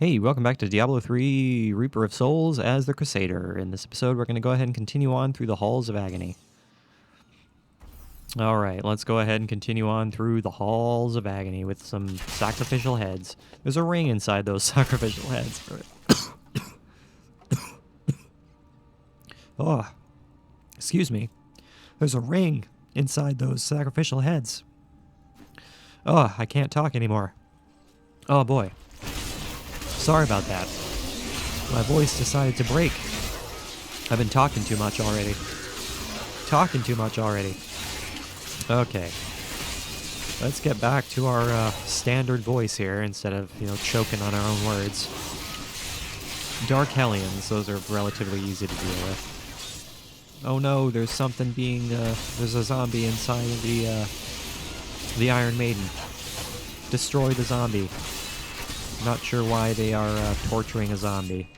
Hey, welcome back to Diablo 3 Reaper of Souls as the Crusader. In this episode, we're going to go ahead and continue on through the Halls of Agony. Alright, let's go ahead and continue on through the Halls of Agony with some sacrificial heads. There's a ring inside those sacrificial heads. Oh, excuse me. There's a ring inside those sacrificial heads. Oh, I can't talk anymore. Oh boy. Sorry about that. My voice decided to break. I've been talking too much already. Okay. Let's get back to our standard voice here instead of, choking on our own words. Dark Hellions, those are relatively easy to deal with. Oh no, there's something there's a zombie inside of the Iron Maiden. Destroy the zombie. Not sure why they are torturing a zombie.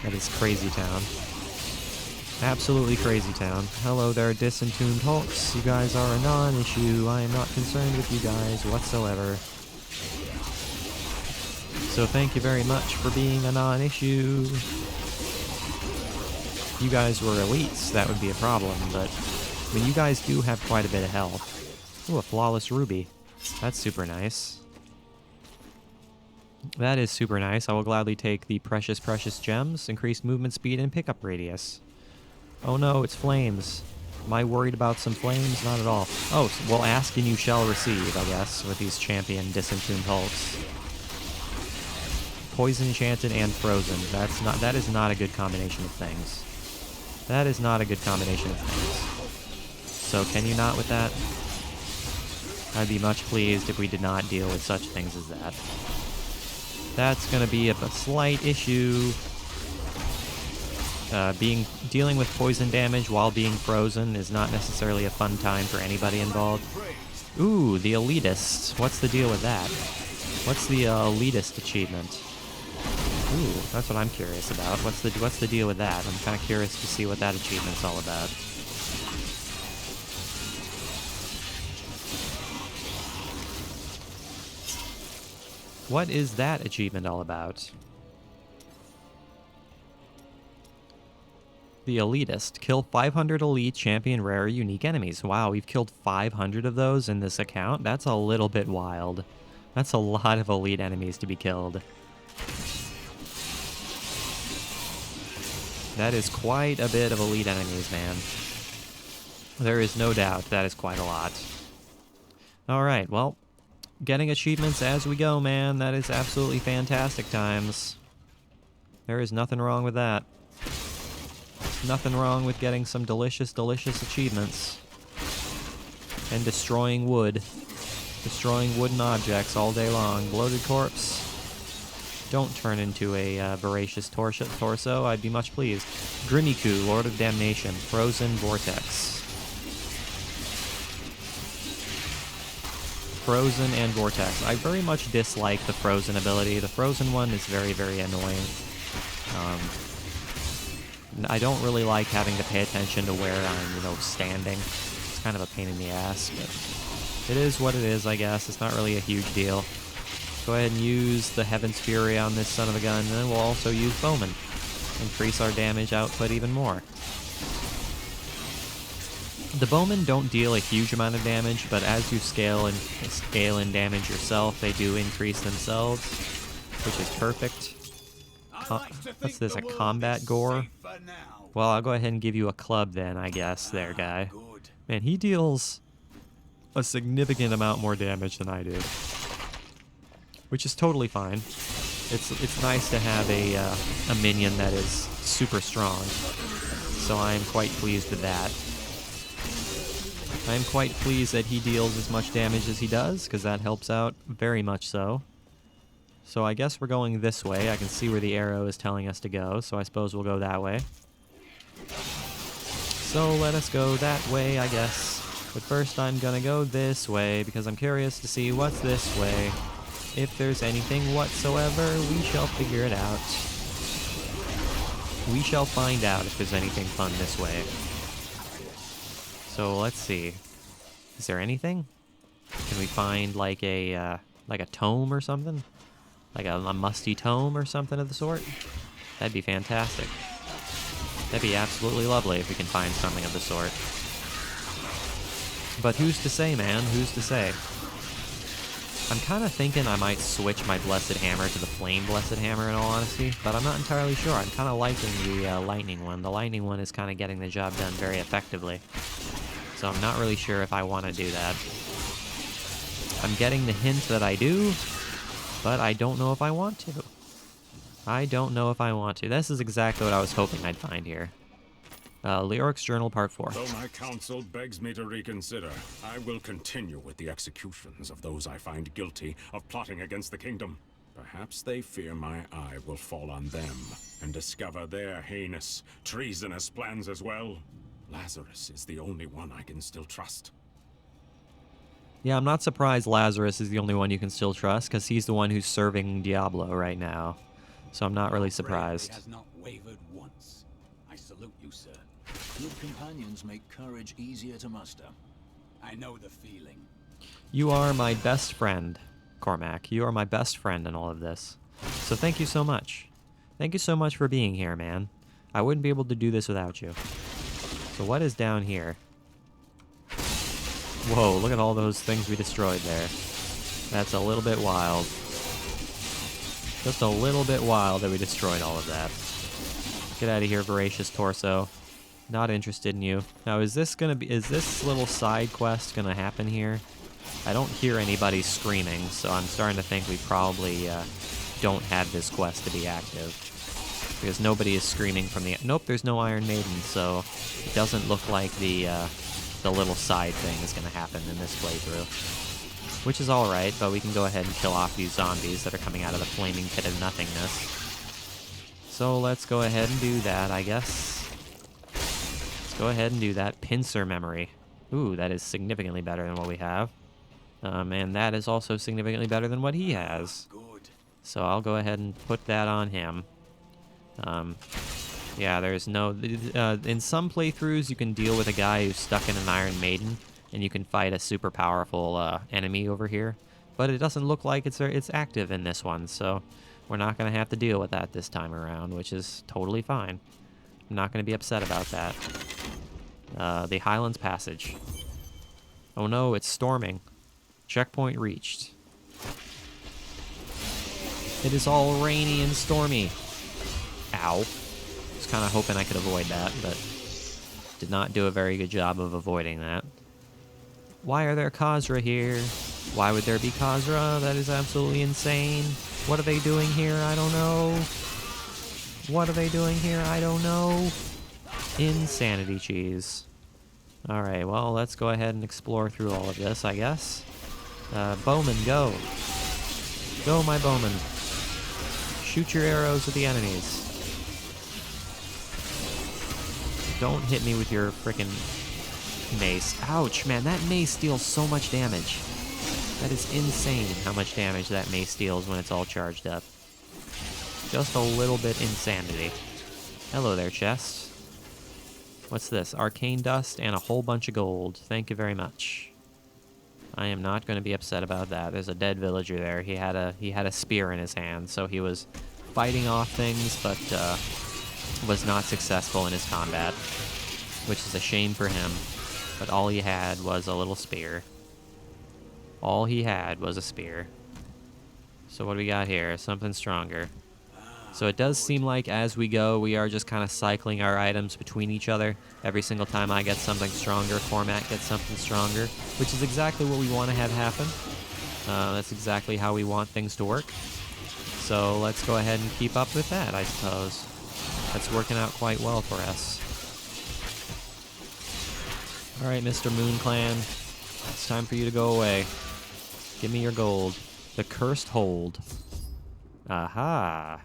That is Crazy Town. Absolutely Crazy Town. Hello there, disentombed hulks. You guys are a non-issue. I am not concerned with you guys whatsoever. So thank you very much for being a non-issue. If you guys were elites, that would be a problem, but I mean, you guys do have quite a bit of health. Ooh, a flawless ruby. That's super nice. That is super nice. I will gladly take the precious gems, increased movement speed, and pickup radius. Oh no, it's flames. Am I worried about some flames? Not at all. Oh, well, ask and you shall receive, I guess, with these champion disentombed hulks. Poison enchanted and frozen. That is not a good combination of things. That is not a good combination of things. So can you not with that? I'd be much pleased if we did not deal with such things as that. That's going to be a slight issue. Dealing with poison damage while being frozen is not necessarily a fun time for anybody involved. Ooh, the elitist. What's the deal with that? What's the elitist achievement? Ooh, that's what I'm curious about. What's the deal with that? I'm kind of curious to see what that achievement's all about. What is that achievement all about? The elitist. Kill 500 elite, champion, rare, unique enemies. Wow, we've killed 500 of those in this account? That's a little bit wild. That's a lot of elite enemies to be killed. That is quite a bit of elite enemies, man. There is no doubt that is quite a lot. Alright, well, getting achievements as we go, man. That is absolutely fantastic times. There is nothing wrong with that. Nothing wrong with getting some delicious achievements. And destroying wood. Destroying wooden objects all day long. Bloated corpse. Don't turn into a voracious torso. I'd be much pleased. Grimmiku, Lord of Damnation. Frozen Vortex. Frozen and Vortex. I very much dislike the Frozen ability. The Frozen one is very, very annoying. I don't really like having to pay attention to where I'm, standing. It's kind of a pain in the ass, but it is what it is, I guess. It's not really a huge deal. Go ahead and use the Heaven's Fury on this son of a gun, and then we'll also use Bowman. Increase our damage output even more. The Bowmen don't deal a huge amount of damage, but as you scale and damage yourself, they do increase themselves, which is perfect. What's this, a combat gore? Well, I'll go ahead and give you a club then, I guess, there, guy. Man, he deals a significant amount more damage than I do, which is totally fine. It's nice to have a minion that is super strong, so I am quite pleased with that. I am quite pleased that he deals as much damage as he does, because that helps out very much so. So I guess we're going this way. I can see where the arrow is telling us to go, so I suppose we'll go that way. So let us go that way, I guess. But first I'm gonna go this way, because I'm curious to see what's this way. If there's anything whatsoever, we shall figure it out. We shall find out if there's anything fun this way. So let's see. Is there anything? Can we find like a tome or something? Like a musty tome or something of the sort? That'd be fantastic. That'd be absolutely lovely if we can find something of the sort. But who's to say, man? Who's to say? I'm kind of thinking I might switch my Blessed Hammer to the Flame Blessed Hammer in all honesty, but I'm not entirely sure. I'm kind of liking the Lightning one. The Lightning one is kind of getting the job done very effectively. So I'm not really sure if I want to do that. I'm getting the hint that I do, but I don't know if I want to. I don't know if I want to. This is exactly what I was hoping I'd find here. Leoric's Journal, Part 4. Though my counsel begs me to reconsider, I will continue with the executions of those I find guilty of plotting against the kingdom. Perhaps they fear my eye will fall on them and discover their heinous, treasonous plans as well. Lazarus is the only one I can still trust. Yeah, I'm not surprised Lazarus is the only one you can still trust, because he's the one who's serving Diablo right now. So I'm not really surprised. Has not wavered once. I salute you, sir. Good companions make courage easier to muster. I know the feeling. You are my best friend, Cormac. You are my best friend in all of this. So thank you so much. Thank you so much for being here, man. I wouldn't be able to do this without you. So what is down here? Whoa, look at all those things we destroyed there. That's a little bit wild. Just a little bit wild that we destroyed all of that. Get out of here, voracious torso. Not interested in you. Now, is this little side quest gonna happen here? I don't hear anybody screaming, so I'm starting to think we probably don't have this quest to be active. Because nobody is screaming from the... Nope, there's no Iron Maiden, so it doesn't look like the little side thing is gonna happen in this playthrough. Which is alright, but we can go ahead and kill off these zombies that are coming out of the flaming pit of nothingness. So let's go ahead and do that, I guess. Let's go ahead and do that. Pincer memory. Ooh, that is significantly better than what we have. And that is also significantly better than what he has. So I'll go ahead and put that on him. Yeah, there's no... in some playthroughs, you can deal with a guy who's stuck in an Iron Maiden, and you can fight a super powerful enemy over here. But it doesn't look like it's active in this one, so we're not going to have to deal with that this time around, which is totally fine. I'm not going to be upset about that. The Highlands Passage. Oh no, it's storming. Checkpoint reached. It is all rainy and stormy. Ow. Was kind of hoping I could avoid that, but did not do a very good job of avoiding that. Why are there Khazra here? Why would there be Khazra? That is absolutely insane. What are they doing here? I don't know. What are they doing here? I don't know. Insanity cheese. Alright, well, let's go ahead and explore through all of this, I guess. Bowman, go. Go, my bowman. Shoot your arrows at the enemies. Don't hit me with your frickin' mace. Ouch, man, that mace deals so much damage. That is insane how much damage that mace deals when it's all charged up. Just a little bit insanity. Hello there, chest. What's this? Arcane dust and a whole bunch of gold. Thank you very much. I am not going to be upset about that. There's a dead villager there. He had a spear in his hand, so he was fighting off things, but was not successful in his combat, which is a shame for him. But all he had was a little spear. All he had was a spear. So what do we got here? Something stronger. So it does seem like as we go, we are just kind of cycling our items between each other. Every single time I get something stronger, Cormac gets something stronger, which is exactly what we want to have happen. That's exactly how we want things to work. So let's go ahead and keep up with that, I suppose. That's working out quite well for us. Alright, Mr. Moon Clan. It's time for you to go away. Give me your gold. The Cursed Hold. Aha!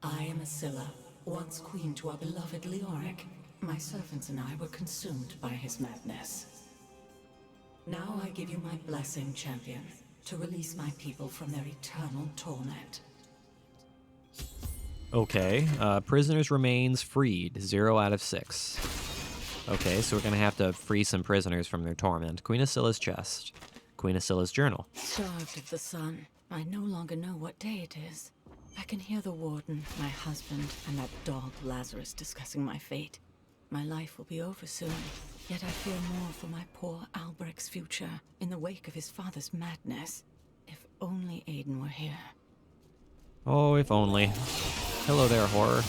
I am Asilla, once queen to our beloved Leoric. My servants and I were consumed by his madness. Now I give you my blessing, champion, to release my people from their eternal torment. Okay, prisoners remains freed, 0 out of 6. Okay, so we're gonna have to free some prisoners from their torment. Queen Asilla's chest. Queen Asilla's journal. Starved of the sun, I no longer know what day it is. I can hear the warden, my husband, and that dog Lazarus discussing my fate. My life will be over soon, yet I fear more for my poor Albrecht's future in the wake of his father's madness. If only Aiden were here. Oh, if only. Hello there, horror.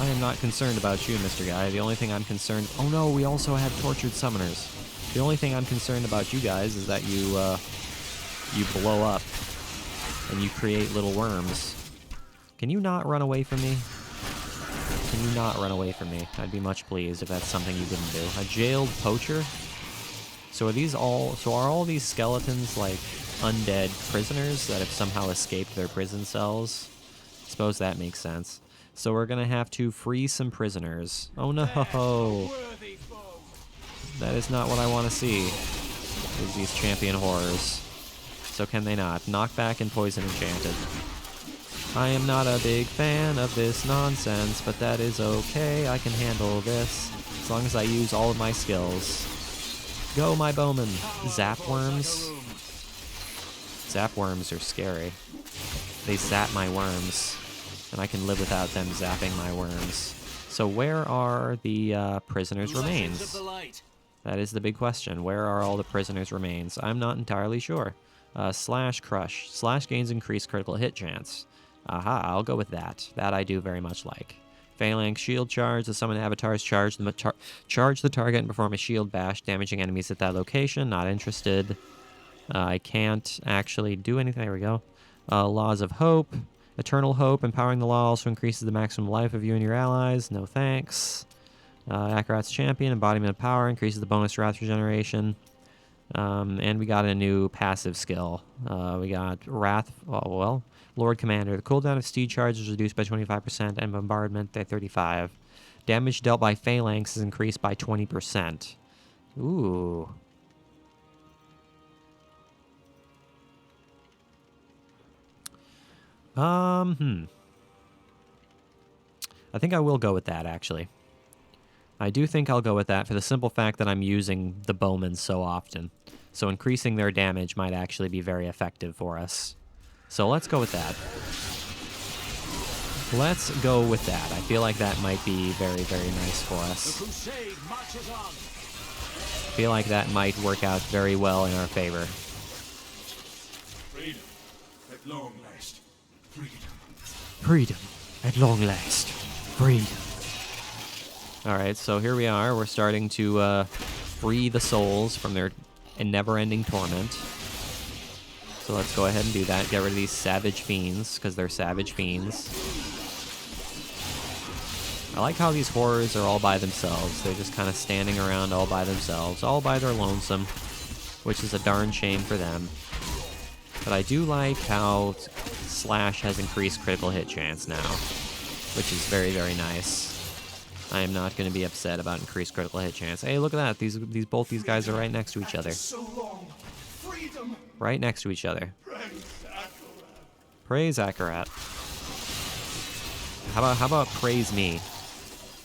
I am not concerned about you, Mr. Guy. The only thing I'm concerned... Oh no, we also have tortured summoners. The only thing I'm concerned about you guys is that you blow up and you create little worms. Can you not run away from me? Can you not run away from me? I'd be much pleased if that's something you didn't do. A jailed poacher? So are all these skeletons like undead prisoners that have somehow escaped their prison cells? I suppose that makes sense. So we're gonna have to free some prisoners. Oh no! That is not what I want to see. Is these champion horrors. So can they not? Knockback and poison enchanted. I am not a big fan of this nonsense, but that is okay. I can handle this as long as I use all of my skills. Go, my bowman. Zap worms. Zap worms are scary. They zap my worms, and I can live without them zapping my worms. So where are the prisoners' remains? That is the big question. Where are all the prisoners' remains? I'm not entirely sure. Slash crush. Slash gains increased critical hit chance. Aha, I'll go with that. That I do very much like. Phalanx shield charge. The summoned avatars charge the target and perform a shield bash, damaging enemies at that location. Not interested. I can't actually do anything. There we go. Laws of hope. Eternal hope. Empowering the law also increases the maximum life of you and your allies. No thanks. Akarat's champion. Embodiment of power. Increases the bonus wrath regeneration. And we got a new passive skill. We got Wrath. Oh, well. Lord Commander. The cooldown of Steed Charge is reduced by 25% and Bombardment by 35%. Damage dealt by Phalanx is increased by 20%. Ooh. I think I will go with that, actually. I do think I'll go with that for the simple fact that I'm using the bowmen so often. So increasing their damage might actually be very effective for us. So let's go with that. Let's go with that. I feel like that might be very, very nice for us. The crusade marches on. I feel like that might work out very well in our favor. Freedom at long last. Freedom. Freedom at long last. Freedom. Alright, so here we are. We're starting to free the souls from their never-ending torment. So let's go ahead and do that. Get rid of these savage fiends, because they're savage fiends. I like how these horrors are all by themselves. They're just kind of standing around all by themselves, all by their lonesome, which is a darn shame for them. But I do like how Slash has increased critical hit chance now, which is very, very nice. I am not going to be upset about increased critical hit chance. Hey, look at that. Both these guys are right next to each other. Right next to each other. Praise Akarat. How about praise me?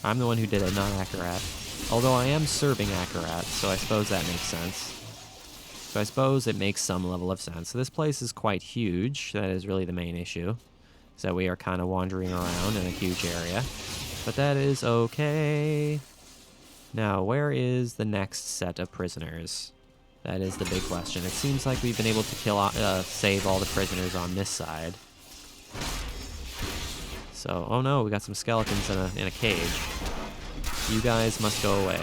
I'm the one who did it, not Akarat. Although I am serving Akarat, so I suppose that makes sense. So I suppose it makes some level of sense. So this place is quite huge. That is really the main issue. Is that we are kind of wandering around in a huge area. But that is okay. Now, where is the next set of prisoners? That is the big question. It seems like we've been able to save all the prisoners on this side. So, oh no, we got some skeletons in a cage. You guys must go away.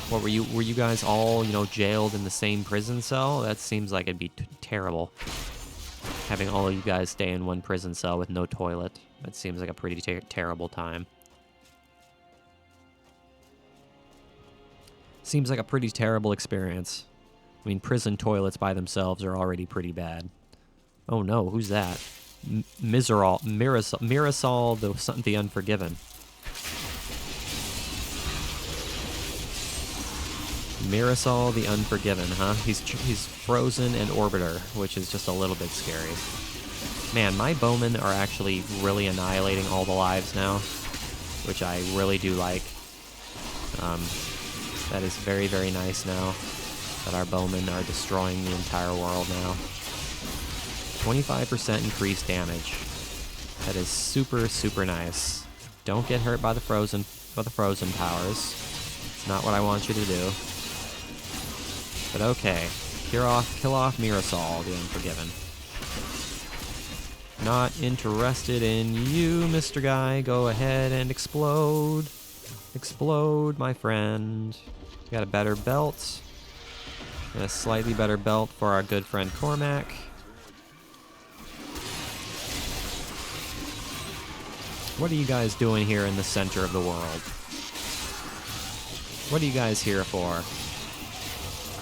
What were you guys all, jailed in the same prison cell? That seems like it'd be terrible. Having all of you guys stay in one prison cell with no toilet. That seems like a pretty terrible time. Seems like a pretty terrible experience. I mean, prison toilets by themselves are already pretty bad. Oh no, who's that? Mirasol, the Unforgiven. Mirasol the Unforgiven, huh? He's frozen and Orbiter, which is just a little bit scary. Man, my bowmen are actually really annihilating all the lives now, which I really do like. That is very, very nice now. that our bowmen are destroying the entire world now. 25% increased damage. That is super, super nice. Don't get hurt by the frozen powers. It's not what I want you to do. But okay. Kill off Mirasol, the Unforgiven. Not interested in you, Mr. Guy. Go ahead and explode. Explode, my friend. Got a better belt. And a slightly better belt for our good friend Cormac. What are you guys doing here in the center of the world? What are you guys here for?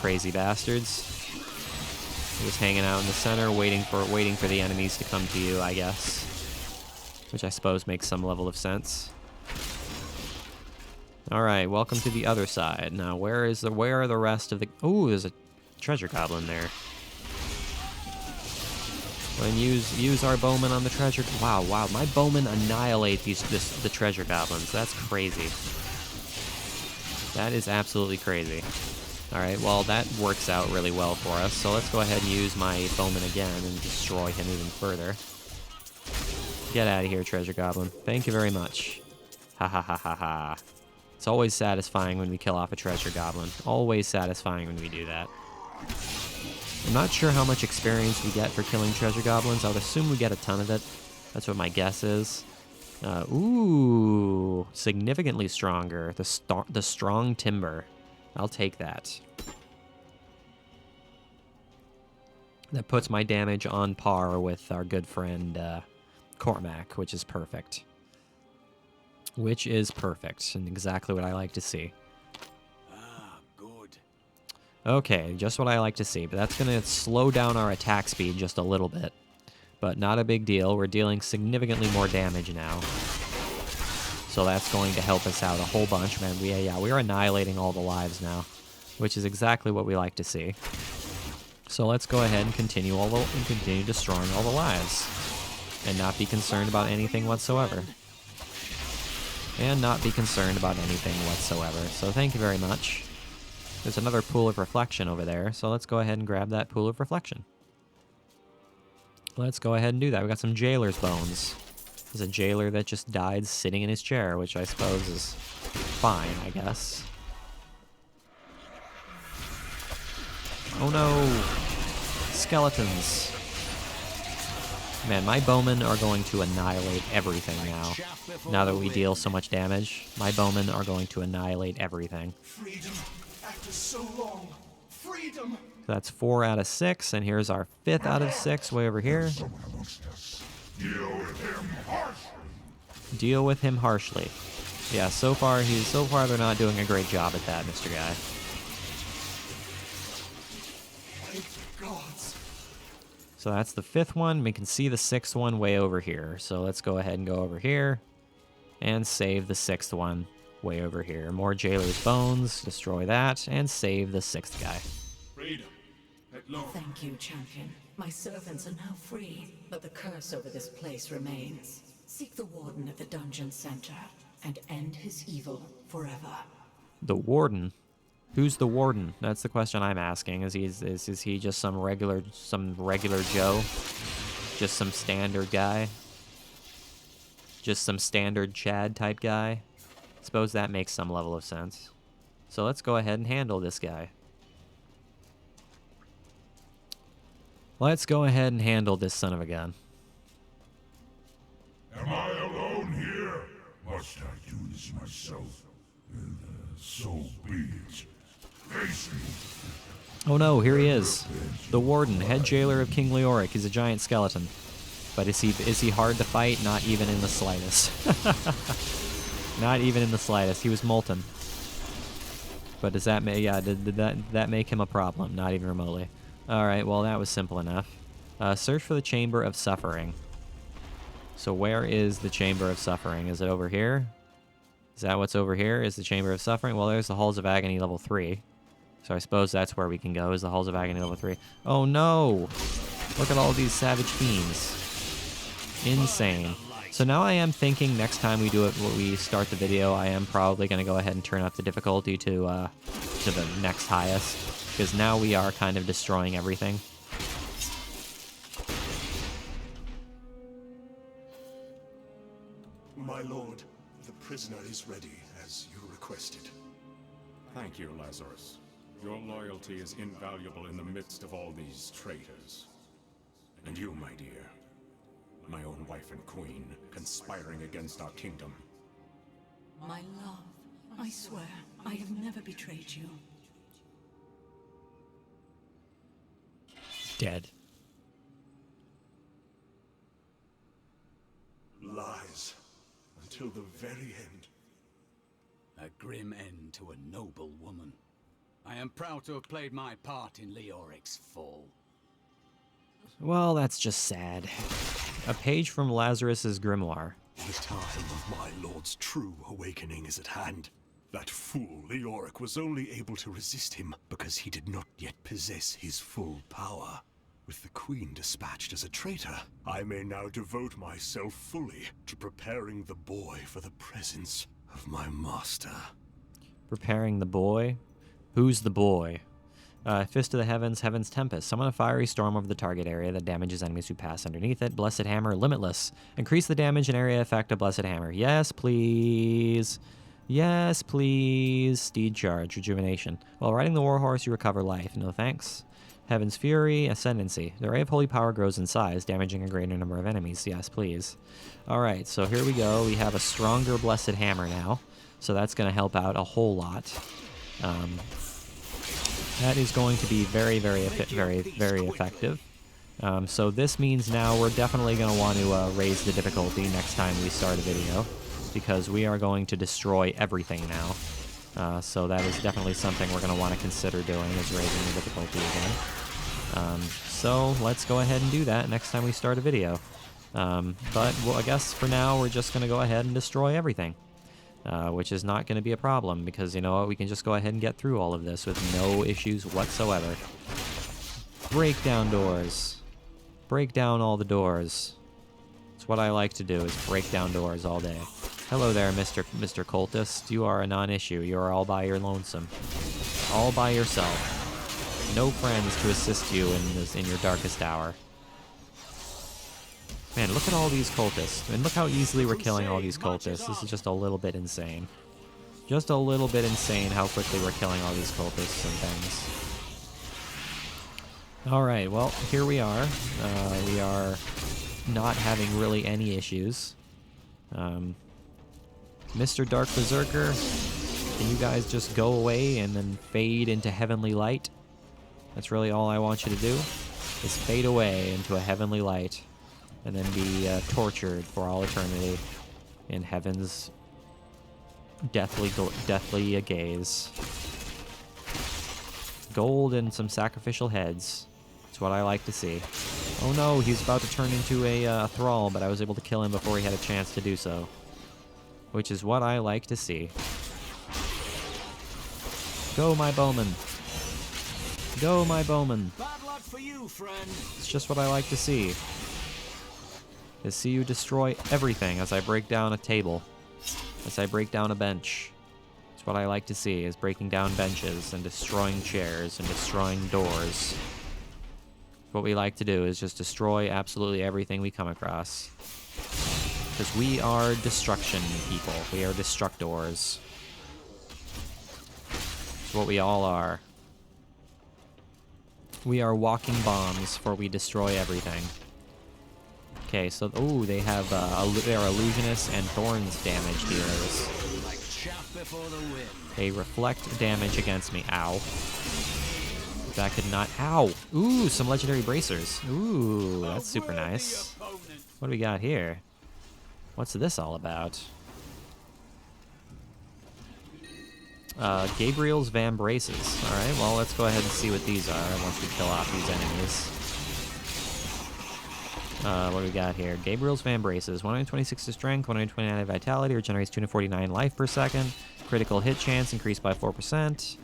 Crazy bastards. Just hanging out in the center, waiting for the enemies to come to you, I guess. Which I suppose makes some level of sense. Alright, welcome to the other side. Now, where are the rest of the... Ooh, there's a treasure goblin there. And use our bowman on the treasure... Wow, my bowmen annihilate the treasure goblins. That's crazy. That is absolutely crazy. Alright, well, that works out really well for us, so let's go ahead and use my bowman again and destroy him even further. Get out of here, treasure goblin. Thank you very much. Ha ha ha ha ha. It's always satisfying when we kill off a treasure goblin. Always satisfying when we do that. I'm not sure how much experience we get for killing treasure goblins. I would assume we get a ton of it. That's what my guess is. Ooh, significantly stronger. The strong timber. I'll take that. That puts my damage on par with our good friend Cormac, which is perfect. Which is perfect, and exactly what I like to see. Ah, good. Okay, just what I like to see, but that's going to slow down our attack speed just a little bit. But not a big deal. We're dealing significantly more damage now. So that's going to help us out a whole bunch, man. We're annihilating all the lives now, which is exactly what we like to see. So let's go ahead and continue destroying all the lives, and not be concerned about anything whatsoever. So thank you very much. There's another pool of reflection over there, so let's go ahead and grab that pool of reflection. Let's go ahead and do that. We got some jailer's bones. There's a jailer that just died sitting in his chair, which I suppose is fine, I guess. Oh no! Skeletons. Man, my bowmen are going to annihilate everything now. Now that we deal so much damage, my bowmen are going to annihilate everything. Freedom after so long. Freedom. So that's 4 out of 6, and here's our 5th out of 6 way over here. Deal with him harshly. Yeah, so far they're not doing a great job at that, Mr. Guy. So that's the 5th one. We can see the 6th one way over here. So let's go ahead and go over here and save the 6th one way over here. More jailer's bones. Destroy that and save the 6th guy. Freedom. Thank you, champion. My servants are now free, but the curse over this place remains. Seek the warden at the dungeon center and end his evil forever. The warden? Who's the warden? That's the question I'm asking. Is he just some regular Joe? Just some standard guy? Just some standard Chad type guy? Suppose that makes some level of sense. So let's go ahead and handle this guy. Let's go ahead and handle this son of a gun. Am I alone here? Must I do this myself? So be it. Face me. Oh no, here he is. The warden, head jailer of King Leoric. He's a giant skeleton. But is he hard to fight? Not even in the slightest. Not even in the slightest. He was molten. But does that did that make him a problem? Not even remotely. Alright, well that was simple enough. Search for the Chamber of Suffering. So where is the Chamber of Suffering? Is it over here? Is that what's over here? Is the Chamber of Suffering? Well, there's the Halls of Agony level 3. So I suppose that's where we can go, is the Halls of Agony level 3. Oh no! Look at all these savage fiends. Insane. So now I am thinking next time we do it, when we start the video, I am probably going to go ahead and turn up the difficulty to the next highest. because now we are kind of destroying everything. My lord, the prisoner is ready, as you requested. Thank you, Lazarus. Your loyalty is invaluable in the midst of all these traitors. And you, my dear, my own wife and queen, conspiring against our kingdom. My love, I swear, I have never betrayed you. Dead. Lies. Until the very end. A grim end to a noble woman. I am proud to have played my part in Leoric's fall. Well, that's just sad. A page from Lazarus's grimoire. The time of my lord's true awakening is at hand. That fool Leoric was only able to resist him because he did not yet possess his full power. With the queen dispatched as a traitor, I may now devote myself fully to preparing the boy for the presence of my master. Preparing the boy? Who's the boy? Fist of the Heavens, Heaven's Tempest. Summon a fiery storm over the target area that damages enemies who pass underneath it. Blessed Hammer, Limitless. Increase the damage and area effect of Blessed Hammer. Yes, please. Yes, please. Steed Charge, Rejuvenation. While riding the Warhorse, you recover life. No thanks. Heaven's Fury, Ascendancy. The ray of holy power grows in size, damaging a greater number of enemies. Yes, please. Alright, so here we go. We have a stronger Blessed Hammer now, so that's going to help out a whole lot. That is going to be very, very effective. So this means now we're definitely going to want to raise the difficulty next time we start a video, because we are going to destroy everything now. So that is definitely something we're going to want to consider doing, is raising the difficulty again. So let's go ahead and do that next time we start a video. But well, I guess for now we're just going to go ahead and destroy everything. Which is not going to be a problem, because, you know what, we can just go ahead and get through all of this with no issues whatsoever. Break down doors. Break down all the doors. It's what I like to do, is break down doors all day. Hello there, Mr. Cultist. You are a non-issue. You are all by your lonesome. All by yourself. No friends to assist you in your darkest hour. Man, look at all these cultists. And look how easily we're killing all these cultists. This is just a little bit insane. Just a little bit insane how quickly we're killing all these cultists and things. Alright, well, here we are. We are not having really any issues. Mr. Dark Berserker, can you guys just go away and then fade into heavenly light? That's really all I want you to do, is fade away into a heavenly light. And then be tortured for all eternity in heaven's deathly gaze. Gold and some sacrificial heads. It's what I like to see. Oh no, he's about to turn into a thrall, but I was able to kill him before he had a chance to do so. Which is what I like to see. Go, my bowman. Go, my bowman. Bad luck for you, friend. It's just what I like to see. Is see you destroy everything as I break down a table, as I break down a bench. It's what I like to see, is breaking down benches and destroying chairs and destroying doors. What we like to do is just destroy absolutely everything we come across. Because we are destruction people. We are destructors. It's what we all are. We are walking bombs, for we destroy everything. Okay, so ooh, they have they are illusionists and thorns damage dealers. Like chaff before the wind. They reflect damage against me. Ow. That could not. Ow. Ooh, some legendary bracers. Ooh, that's super nice. What do we got here? What's this all about? Gabriel's Van Braces. All right, well, let's go ahead and see what these are once we kill off these enemies. What do we got here? Gabriel's Van Braces. 126 to strength, 129 to vitality, regenerates 249 life per second. Critical hit chance increased by 4%.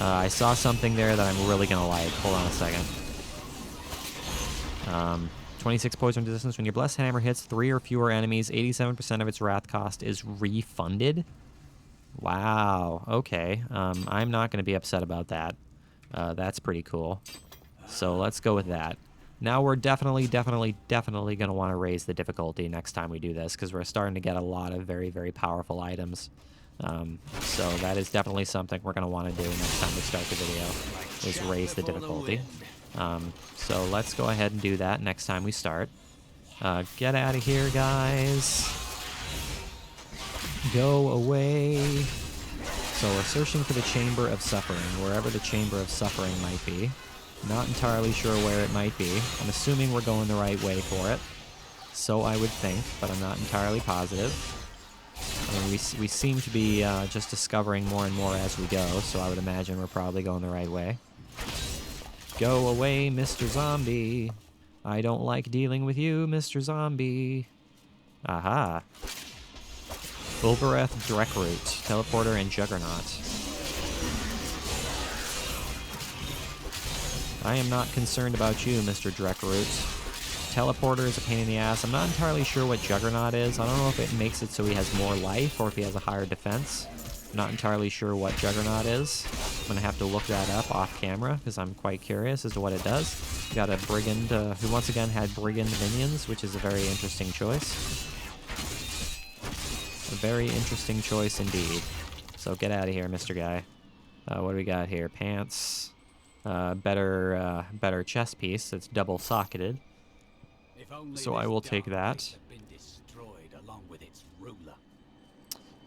I saw something there that I'm really going to like. Hold on a second. 26 poison resistance. When your Blessed Hammer hits 3 or fewer enemies, 87% of its wrath cost is refunded. Wow. Okay. I'm not going to be upset about that. That's pretty cool. So let's go with that. Now we're definitely going to want to raise the difficulty next time we do this, because we're starting to get a lot of very, very powerful items. So that is definitely something we're going to want to do next time we start the video, is raise the difficulty. So let's go ahead and do that next time we start. Get out of here, guys. Go away. So we're searching for the Chamber of Suffering, wherever the Chamber of Suffering might be. Not entirely sure where it might be. I'm assuming we're going the right way for it. So I would think, but I'm not entirely positive. I mean, we seem to be just discovering more and more as we go, so I would imagine we're probably going the right way. Go away, Mr. Zombie. I don't like dealing with you, Mr. Zombie. Aha. Ulbereth, Dreckroot, Teleporter, and Juggernaut. I am not concerned about you, Mr. Dreckroot. Teleporter is a pain in the ass. I'm not entirely sure what Juggernaut is. I don't know if it makes it so he has more life or if he has a higher defense. I'm not entirely sure what Juggernaut is. I'm going to have to look that up off camera because I'm quite curious as to what it does. Got a Brigand who once again had Brigand minions, which is a very interesting choice. A very interesting choice indeed. So get out of here, Mr. Guy. What do we got here? Pants. Better chest piece. It's double socketed. So I will take that.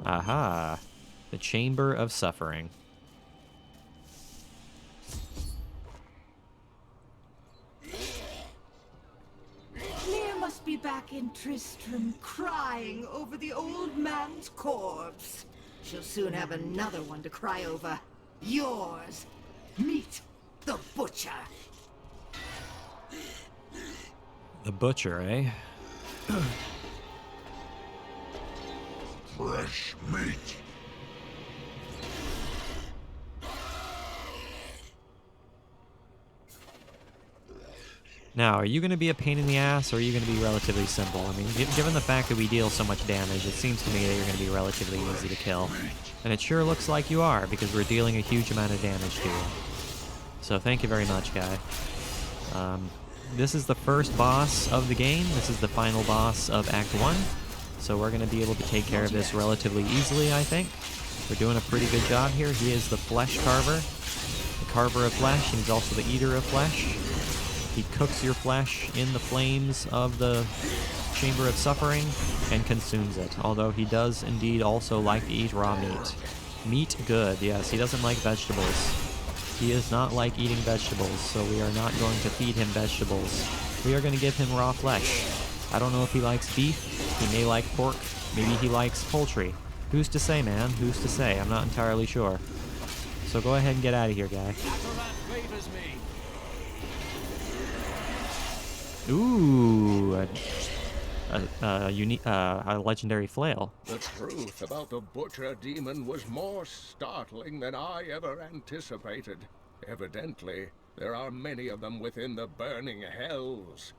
Aha. The Chamber of Suffering. Lear must be back in Tristram crying over the old man's corpse. She'll soon have another one to cry over. Yours. Meet the Butcher. The Butcher, eh? Fresh meat. Now, are you going to be a pain in the ass, or are you going to be relatively simple? I mean, given the fact that we deal so much damage, it seems to me that you're going to be relatively easy to kill. And it sure looks like you are, because we're dealing a huge amount of damage to you. So thank you very much, guy. This is the first boss of the game. This is the final boss of Act 1. So we're going to be able to take care of this relatively easily, I think. We're doing a pretty good job here. He is the Flesh Carver, the Carver of Flesh, and he's also the Eater of Flesh. He cooks your flesh in the flames of the Chamber of Suffering and consumes it, although he does indeed also like to eat raw meat. Meat good, yes, he doesn't like vegetables. He is not like eating vegetables, so we are not going to feed him vegetables. We are going to give him raw flesh. I don't know if he likes beef, he may like pork, maybe he likes poultry. Who's to say, man? Who's to say? I'm not entirely sure. So go ahead and get out of here, guy. Ooh, a legendary flail. The truth about the Butcher Demon was more startling than I ever anticipated. Evidently, there are many of them within the burning hells,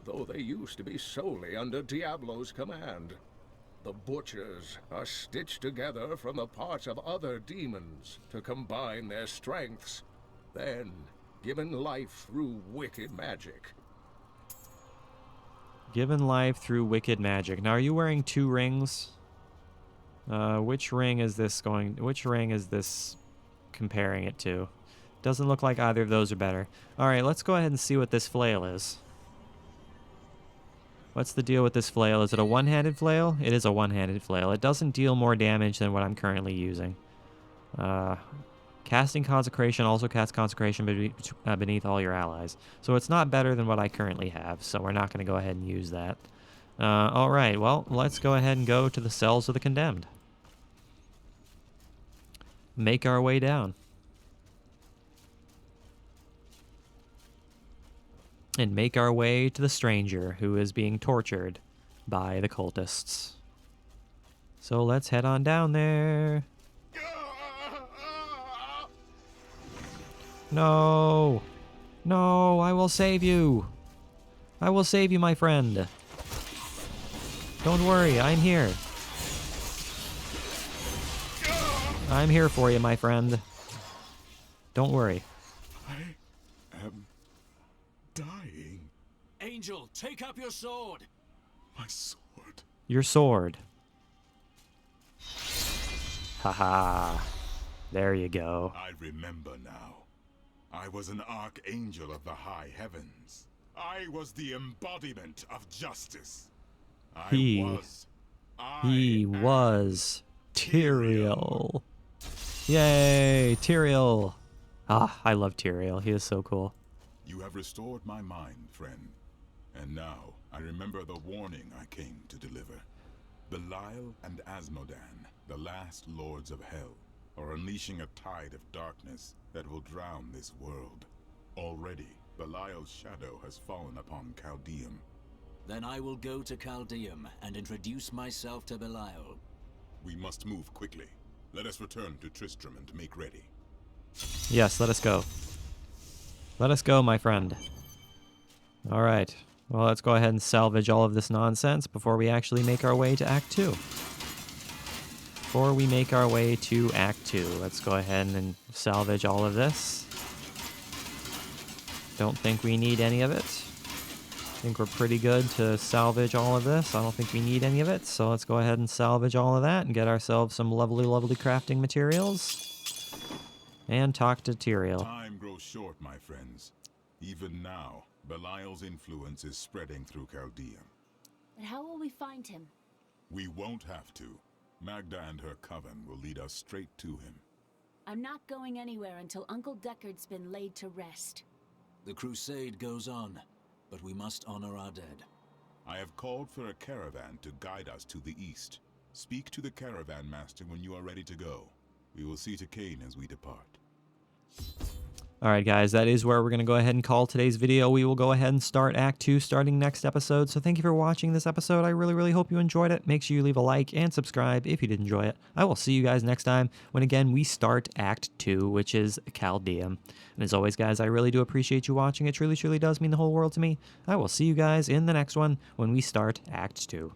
though they used to be solely under Diablo's command. The Butchers are stitched together from the parts of other demons to combine their strengths, then given life through wicked magic. Given life through wicked magic. Now, are you wearing 2 rings? Which ring is this comparing it to? Doesn't look like either of those are better. Alright, let's go ahead and see what this flail is. What's the deal with this flail? Is it a one-handed flail? It is a one-handed flail. It doesn't deal more damage than what I'm currently using. Casting Consecration also casts Consecration beneath all your allies. So it's not better than what I currently have, so we're not going to go ahead and use that. Alright, well, let's go ahead and go to the Cells of the Condemned. Make our way down. And make our way to the stranger who is being tortured by the cultists. So let's head on down there. No! No, I will save you! I will save you, my friend! Don't worry, I'm here. I'm here for you, my friend. Don't worry. I am dying. Angel, take up your sword. My sword. Your sword. Haha. There you go. I remember now. I was an archangel of the high heavens. I was the embodiment of justice. He was Tyrael. Yay, Tyrael. Ah, I love Tyrael. He is so cool. You have restored my mind, friend. And now, I remember the warning I came to deliver. Belial and Asmodan, the last lords of hell, are unleashing a tide of darkness that will drown this world. Already, Belial's shadow has fallen upon Caldeum. Then I will go to Caldeum and introduce myself to Belial. We must move quickly. Let us return to Tristram and make ready. Yes, let us go. Let us go, my friend. All right. Well, let's go ahead and salvage all of this nonsense before we actually make our way to Act 2. Before we make our way to Act 2, let's go ahead and salvage all of this. Don't think we need any of it. I think we're pretty good to salvage all of this. I don't think we need any of it, so let's go ahead and salvage all of that and get ourselves some lovely, lovely crafting materials. And talk to Tyrael. Time grows short, my friends. Even now, Belial's influence is spreading through Caldeum. But how will we find him? We won't have to. Magda and her coven will lead us straight to him. I'm not going anywhere until Uncle Deckard's been laid to rest. The crusade goes on, but we must honor our dead. I have called for a caravan to guide us to the east. Speak to the caravan master when you are ready to go. We will see to Cain as we depart. All right, guys, that is where we're going to go ahead and call today's video. We will go ahead and start Act 2 starting next episode. So thank you for watching this episode. I really, really hope you enjoyed it. Make sure you leave a like and subscribe if you did enjoy it. I will see you guys next time when, again, we start Act 2, which is Caldeum. And as always, guys, I really do appreciate you watching. It truly, truly does mean the whole world to me. I will see you guys in the next one when we start Act 2.